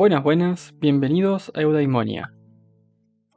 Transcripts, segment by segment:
Buenas, buenas, bienvenidos a Eudaimonia.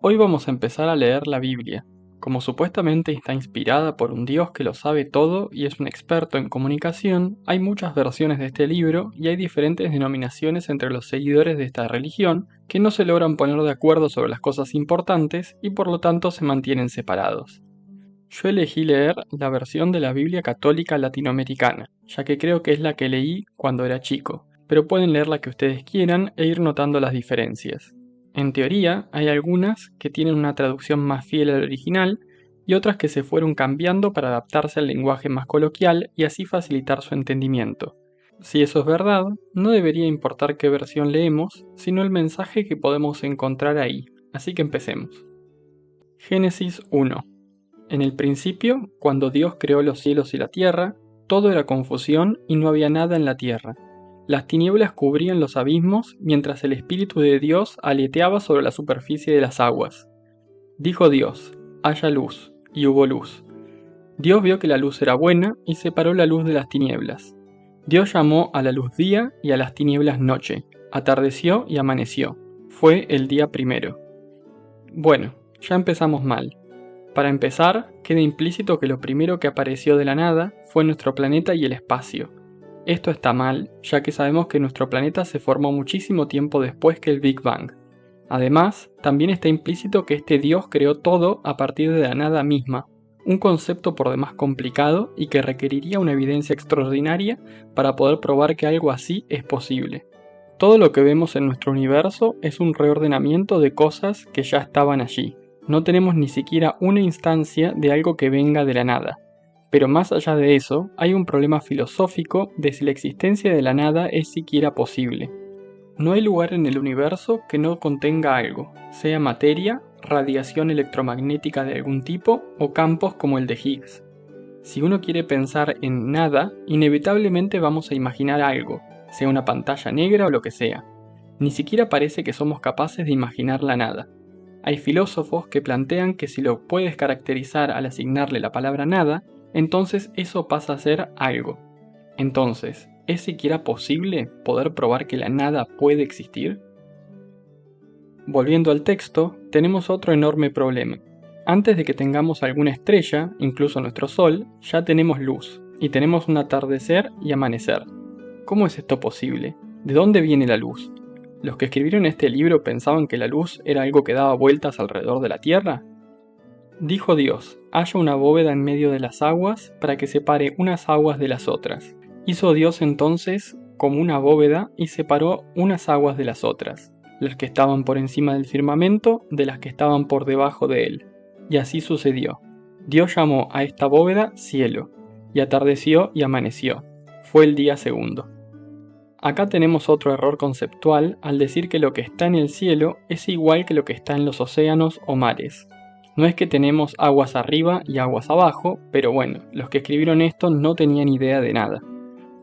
Hoy vamos a empezar a leer la Biblia. Como supuestamente está inspirada por un Dios que lo sabe todo y es un experto en comunicación, hay muchas versiones de este libro y hay diferentes denominaciones entre los seguidores de esta religión que no se logran poner de acuerdo sobre las cosas importantes y por lo tanto se mantienen separados. Yo elegí leer la versión de la Biblia católica latinoamericana, ya que creo que es la que leí cuando era chico, pero pueden leer la que ustedes quieran e ir notando las diferencias. En teoría, hay algunas que tienen una traducción más fiel al original y otras que se fueron cambiando para adaptarse al lenguaje más coloquial y así facilitar su entendimiento. Si eso es verdad, no debería importar qué versión leemos, sino el mensaje que podemos encontrar ahí, así que empecemos. Génesis 1. En el principio, cuando Dios creó los cielos y la tierra, todo era confusión y no había nada en la tierra. Las tinieblas cubrían los abismos, mientras el Espíritu de Dios aleteaba sobre la superficie de las aguas. Dijo Dios: haya luz, y hubo luz. Dios vio que la luz era buena y separó la luz de las tinieblas. Dios llamó a la luz día y a las tinieblas noche. Atardeció y amaneció. Fue el día primero. Bueno, ya empezamos mal. Para empezar, queda implícito que lo primero que apareció de la nada fue nuestro planeta y el espacio. Esto está mal, ya que sabemos que nuestro planeta se formó muchísimo tiempo después que el Big Bang. Además, también está implícito que este Dios creó todo a partir de la nada misma, un concepto por demás complicado y que requeriría una evidencia extraordinaria para poder probar que algo así es posible. Todo lo que vemos en nuestro universo es un reordenamiento de cosas que ya estaban allí. No tenemos ni siquiera una instancia de algo que venga de la nada. Pero más allá de eso, hay un problema filosófico de si la existencia de la nada es siquiera posible. No hay lugar en el universo que no contenga algo, sea materia, radiación electromagnética de algún tipo o campos como el de Higgs. Si uno quiere pensar en nada, inevitablemente vamos a imaginar algo, sea una pantalla negra o lo que sea. Ni siquiera parece que somos capaces de imaginar la nada. Hay filósofos que plantean que si lo puedes caracterizar al asignarle la palabra nada, entonces eso pasa a ser algo. Entonces, ¿es siquiera posible poder probar que la nada puede existir? Volviendo al texto, tenemos otro enorme problema. Antes de que tengamos alguna estrella, incluso nuestro Sol, ya tenemos luz, y tenemos un atardecer y amanecer. ¿Cómo es esto posible? ¿De dónde viene la luz? ¿Los que escribieron este libro pensaban que la luz era algo que daba vueltas alrededor de la Tierra? Dijo Dios: haya una bóveda en medio de las aguas para que separe unas aguas de las otras. Hizo Dios entonces como una bóveda y separó unas aguas de las otras, las que estaban por encima del firmamento de las que estaban por debajo de él. Y así sucedió. Dios llamó a esta bóveda cielo, y atardeció y amaneció. Fue el día segundo. Acá tenemos otro error conceptual al decir que lo que está en el cielo es igual que lo que está en los océanos o mares. No es que tenemos aguas arriba y aguas abajo, pero bueno, los que escribieron esto no tenían idea de nada.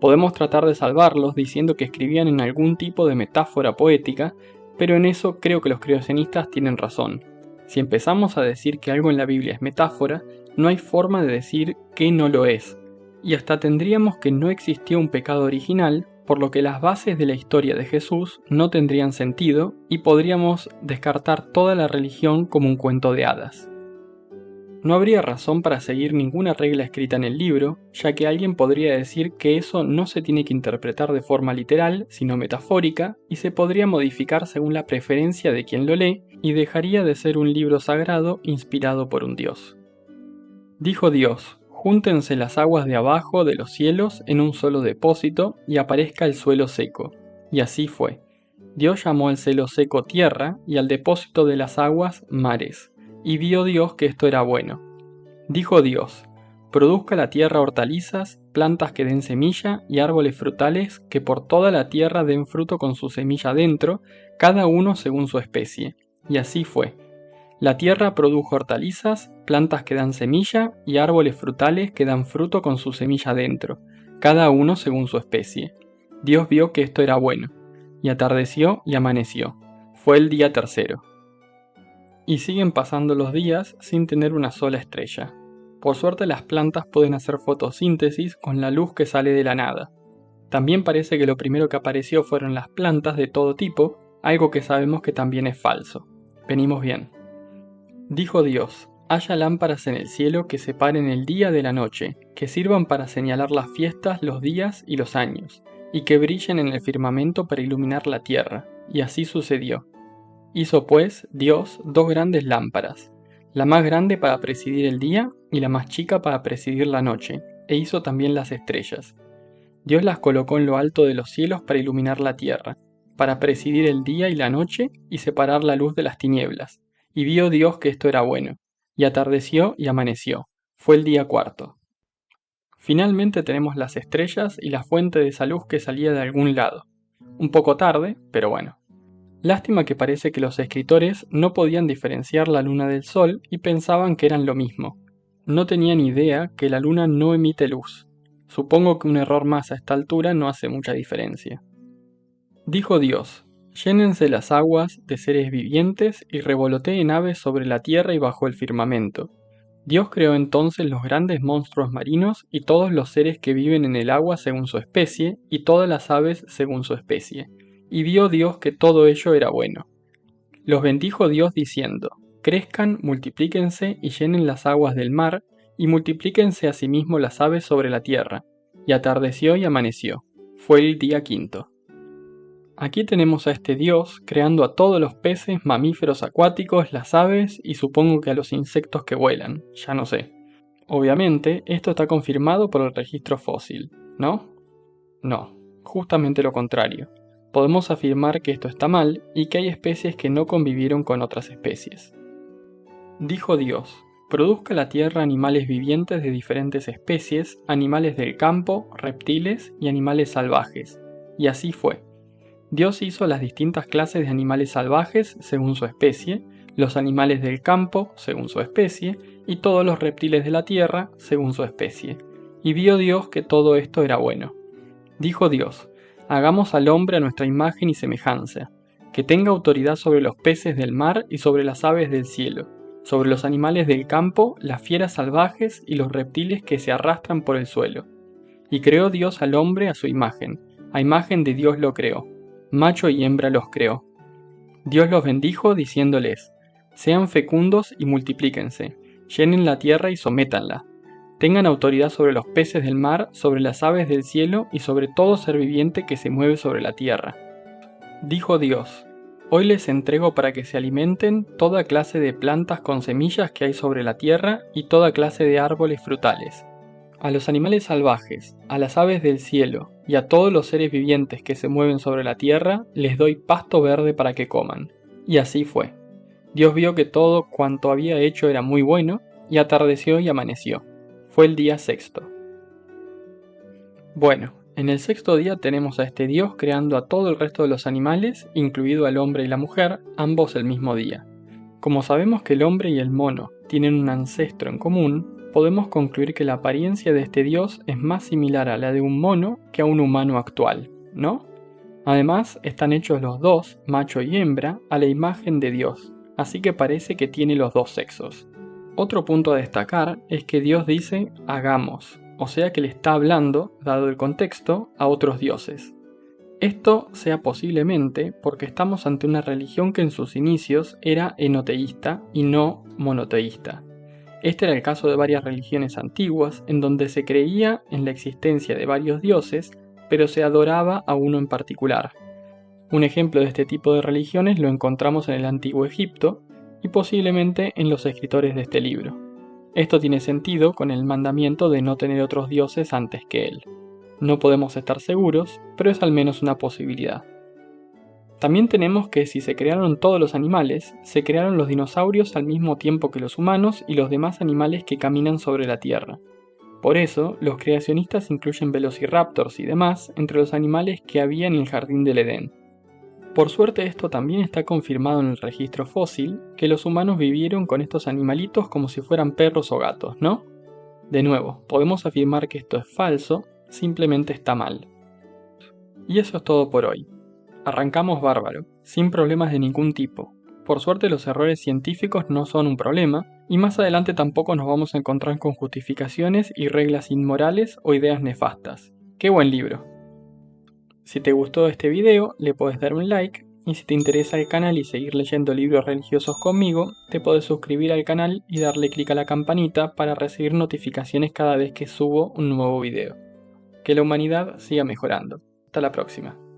Podemos tratar de salvarlos diciendo que escribían en algún tipo de metáfora poética, pero en eso creo que los creacionistas tienen razón. Si empezamos a decir que algo en la Biblia es metáfora, no hay forma de decir que no lo es. Y hasta tendríamos que no existió un pecado original, por lo que las bases de la historia de Jesús no tendrían sentido y podríamos descartar toda la religión como un cuento de hadas. No habría razón para seguir ninguna regla escrita en el libro, ya que alguien podría decir que eso no se tiene que interpretar de forma literal, sino metafórica, y se podría modificar según la preferencia de quien lo lee, y dejaría de ser un libro sagrado inspirado por un dios. Dijo Dios: júntense las aguas de abajo de los cielos en un solo depósito y aparezca el suelo seco. Y así fue. Dios llamó al suelo seco tierra y al depósito de las aguas mares. Y vio Dios que esto era bueno. Dijo Dios: produzca la tierra hortalizas, plantas que den semilla y árboles frutales que por toda la tierra den fruto con su semilla dentro, cada uno según su especie. Y así fue. La tierra produjo hortalizas, plantas que dan semilla y árboles frutales que dan fruto con su semilla dentro, cada uno según su especie. Dios vio que esto era bueno, y atardeció y amaneció. Fue el día tercero. Y siguen pasando los días sin tener una sola estrella. Por suerte las plantas pueden hacer fotosíntesis con la luz que sale de la nada. También parece que lo primero que apareció fueron las plantas de todo tipo, algo que sabemos que también es falso. Venimos bien. Dijo Dios: haya lámparas en el cielo que separen el día de la noche, que sirvan para señalar las fiestas, los días y los años, y que brillen en el firmamento para iluminar la tierra. Y así sucedió. Hizo pues Dios 2 grandes lámparas, la más grande para presidir el día y la más chica para presidir la noche, e hizo también las estrellas. Dios las colocó en lo alto de los cielos para iluminar la tierra, para presidir el día y la noche y separar la luz de las tinieblas. Y vio Dios que esto era bueno. Y atardeció y amaneció. Fue el día cuarto. Finalmente tenemos las estrellas y la fuente de esa luz que salía de algún lado. Un poco tarde, pero bueno. Lástima que parece que los escritores no podían diferenciar la luna del sol y pensaban que eran lo mismo. No tenían idea que la luna no emite luz. Supongo que un error más a esta altura no hace mucha diferencia. Dijo Dios: llénense las aguas de seres vivientes y revoloteen aves sobre la tierra y bajo el firmamento. Dios creó entonces los grandes monstruos marinos y todos los seres que viven en el agua según su especie, y todas las aves según su especie. Y vio Dios que todo ello era bueno. Los bendijo Dios diciendo: crezcan, multiplíquense y llenen las aguas del mar, y multiplíquense asimismo las aves sobre la tierra. Y atardeció y amaneció. Fue el día quinto. Aquí tenemos a este Dios creando a todos los peces, mamíferos acuáticos, las aves y supongo que a los insectos que vuelan, ya no sé. Obviamente, esto está confirmado por el registro fósil, ¿no? No, justamente lo contrario. Podemos afirmar que esto está mal y que hay especies que no convivieron con otras especies. Dijo Dios: produzca la tierra animales vivientes de diferentes especies, animales del campo, reptiles y animales salvajes. Y así fue. Dios hizo las distintas clases de animales salvajes según su especie, los animales del campo según su especie, y todos los reptiles de la tierra según su especie. Y vio Dios que todo esto era bueno. Dijo Dios: hagamos al hombre a nuestra imagen y semejanza, que tenga autoridad sobre los peces del mar y sobre las aves del cielo, sobre los animales del campo, las fieras salvajes y los reptiles que se arrastran por el suelo. Y creó Dios al hombre a su imagen, a imagen de Dios lo creó. Macho y hembra los creó. Dios los bendijo diciéndoles: sean fecundos y multiplíquense, llenen la tierra y sométanla. Tengan autoridad sobre los peces del mar, sobre las aves del cielo y sobre todo ser viviente que se mueve sobre la tierra. Dijo Dios: hoy les entrego para que se alimenten toda clase de plantas con semillas que hay sobre la tierra y toda clase de árboles frutales. A los animales salvajes, a las aves del cielo y a todos los seres vivientes que se mueven sobre la tierra, les doy pasto verde para que coman. Y así fue. Dios vio que todo cuanto había hecho era muy bueno, y atardeció y amaneció. Fue el día sexto. Bueno, en el sexto día tenemos a este Dios creando a todo el resto de los animales, incluido al hombre y la mujer, ambos el mismo día. Como sabemos que el hombre y el mono tienen un ancestro en común, podemos concluir que la apariencia de este Dios es más similar a la de un mono que a un humano actual, ¿no? Además, están hechos los dos, macho y hembra, a la imagen de Dios, así que parece que tiene los dos sexos. Otro punto a destacar es que Dios dice hagamos, o sea que le está hablando, dado el contexto, a otros dioses. Esto sea posiblemente porque estamos ante una religión que en sus inicios era enoteísta y no monoteísta. Este era el caso de varias religiones antiguas, en donde se creía en la existencia de varios dioses, pero se adoraba a uno en particular. Un ejemplo de este tipo de religiones lo encontramos en el Antiguo Egipto, y posiblemente en los escritores de este libro. Esto tiene sentido con el mandamiento de no tener otros dioses antes que él. No podemos estar seguros, pero es al menos una posibilidad. También tenemos que si se crearon todos los animales, se crearon los dinosaurios al mismo tiempo que los humanos y los demás animales que caminan sobre la Tierra. Por eso, los creacionistas incluyen velociraptors y demás entre los animales que había en el jardín del Edén. Por suerte esto también está confirmado en el registro fósil, que los humanos vivieron con estos animalitos como si fueran perros o gatos, ¿no? De nuevo, podemos afirmar que esto es falso, simplemente está mal. Y eso es todo por hoy. Arrancamos bárbaro, sin problemas de ningún tipo. Por suerte los errores científicos no son un problema, y más adelante tampoco nos vamos a encontrar con justificaciones y reglas inmorales o ideas nefastas. ¡Qué buen libro! Si te gustó este video, le podés dar un like, Y si te interesa el canal y seguir leyendo libros religiosos conmigo, te podés suscribir al canal y darle clic a la campanita para recibir notificaciones cada vez que subo un nuevo video. Que la humanidad siga mejorando. Hasta la próxima.